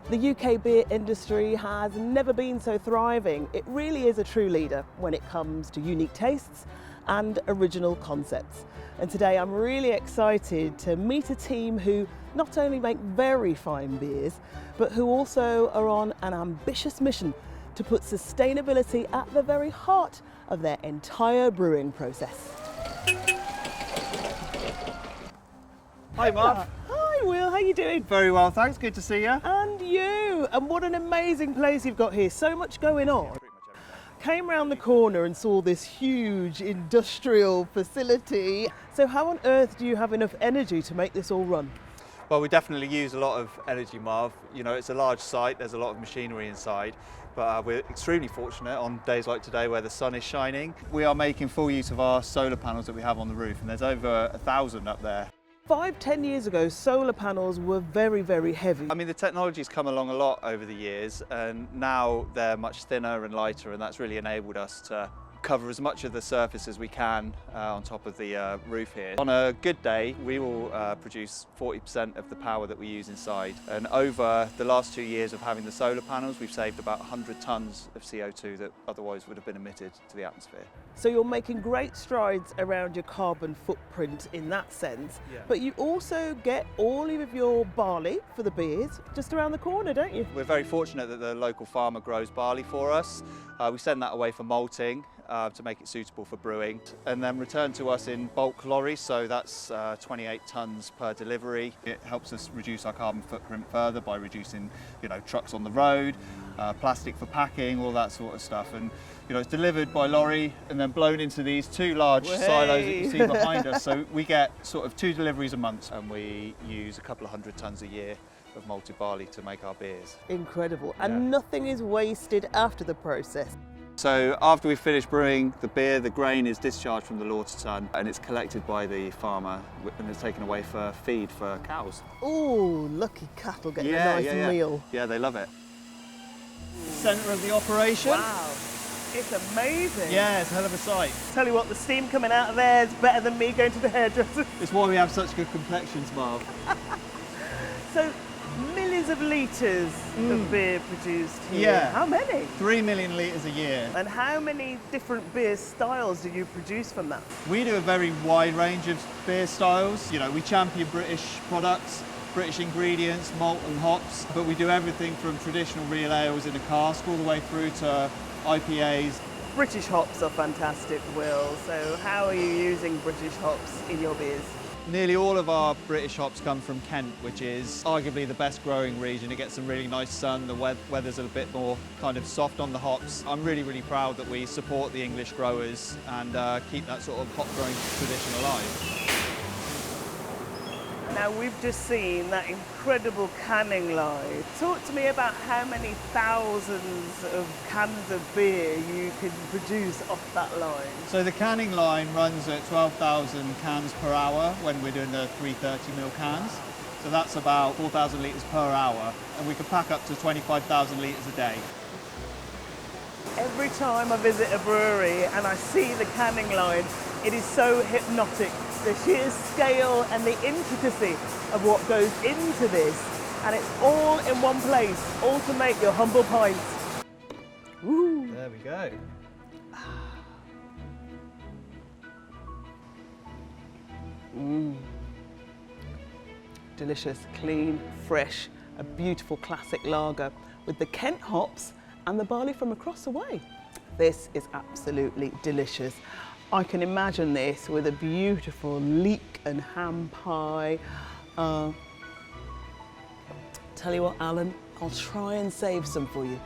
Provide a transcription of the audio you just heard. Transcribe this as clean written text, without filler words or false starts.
The UK beer industry has never been so thriving. It really is a true leader when it comes to unique tastes and original concepts. And today I'm really excited to meet a team who not only make very fine beers, but who also are on an ambitious mission to put sustainability at the very heart of their entire brewing process. Hi Marv. Hi Will, how you doing? Very well, thanks. Good to see you. And you. And what an amazing place you've got here. So much going on. Came round the corner and saw this huge industrial facility. So how on earth do you have enough energy to make this all run? Well, we definitely use a lot of energy, Marv. You know, it's a large site, there's a lot of machinery inside, but we're extremely fortunate on days like today where the sun is shining. We are making full use of our solar panels that we have on the roof, and there's over 1,000 up there. 5-10 years ago, solar panels were very, very heavy. I mean, the technology's come along a lot over the years, and now they're much thinner and lighter, and that's really enabled us to cover as much of the surface as we can on top of the roof here. On a good day, we will produce 40% of the power that we use inside. And over the last 2 years of having the solar panels, we've saved about 100 tonnes of CO2 that otherwise would have been emitted to the atmosphere. So you're making great strides around your carbon footprint in that sense, but you also get all of your barley for the beers just around the corner, don't you? We're very fortunate that the local farmer grows barley for us. We send that away for malting to make it suitable for brewing, and then return to us in bulk lorries, so that's 28 tonnes per delivery. It helps us reduce our carbon footprint further by reducing, trucks on the road, plastic for packing, all that sort of stuff. And it's delivered by lorry and then blown into these two large silos that you see behind us. So we get sort of 2 deliveries a month, and we use a couple of 100 tonnes a year of malted barley to make our beers. Incredible. And nothing is wasted after the process. So after we finish brewing the beer, the grain is discharged from the lauter tun and it's collected by the farmer and it's taken away for feed for cows. Oh, lucky cattle getting a nice meal. Yeah, they love it. Centre of the operation. Wow, it's amazing. Yeah, it's a hell of a sight. Tell you what, the steam coming out of there is better than me going to the hairdresser. It's why we have such good complexions, Marv. So, millions of litres of beer produced here. Yeah. How many? 3 million litres a year. And how many different beer styles do you produce from that? We do a very wide range of beer styles. We champion British products, British ingredients, malt and hops, but we do everything from traditional real ales in a cask all the way through to IPAs. British hops are fantastic, Will. So how are you using British hops in your beers? Nearly all of our British hops come from Kent, which is arguably the best growing region. It gets some really nice sun, the weather's a bit more kind of soft on the hops. I'm really, really proud that we support the English growers and keep that sort of hop growing tradition alive. Now we've just seen that incredible canning line. Talk to me about how many thousands of cans of beer you can produce off that line. So the canning line runs at 12,000 cans per hour when we're doing the 330ml cans. So that's about 4,000 litres per hour, and we can pack up to 25,000 litres a day. Every time I visit a brewery and I see the canning line, it is so hypnotic. The sheer scale and the intricacy of what goes into this, and it's all in one place, all to make your humble pints. Woo. There we go. Delicious, clean, fresh, a beautiful classic lager with the Kent hops and the barley from across the way. This is absolutely delicious. I can imagine this with a beautiful leek and ham pie. Tell you what, Alan, I'll try and save some for you.